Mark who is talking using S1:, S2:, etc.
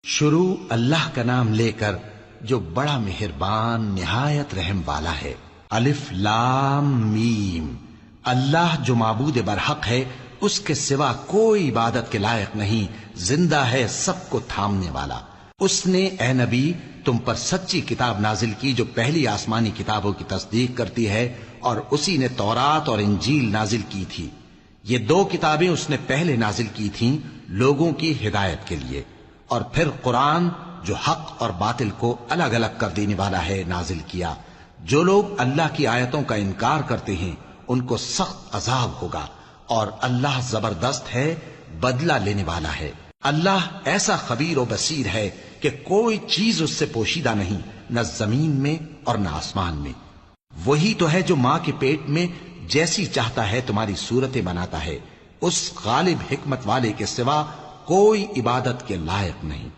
S1: شروع اللہ کا نام لے کر جو بڑا مہربان نہایت رحم والا ہے۔ الف لام میم، اللہ جو معبود برحق ہے اس کے سوا کوئی عبادت کے لائق نہیں، زندہ ہے سب کو تھامنے والا۔ اس نے اے نبی تم پر سچی کتاب نازل کی جو پہلی آسمانی کتابوں کی تصدیق کرتی ہے، اور اسی نے تورات اور انجیل نازل کی تھی۔ یہ دو کتابیں اس نے پہلے نازل کی تھیں لوگوں کی ہدایت کے لیے، اور پھر قرآن جو حق اور باطل کو الگ الگ کر دینے والا ہے نازل کیا۔ جو لوگ اللہ کی آیتوں کا انکار کرتے ہیں ان کو سخت عذاب ہوگا، اور اللہ زبردست ہے، بدلہ لینے والا ہے۔ اللہ ایسا خبیر و بصیر ہے کہ کوئی چیز اس سے پوشیدہ نہیں، نہ زمین میں اور نہ آسمان میں۔ وہی تو ہے جو ماں کے پیٹ میں جیسی چاہتا ہے تمہاری صورتیں بناتا ہے، اس غالب حکمت والے کے سوا کوئی عبادت کے لائق نہیں۔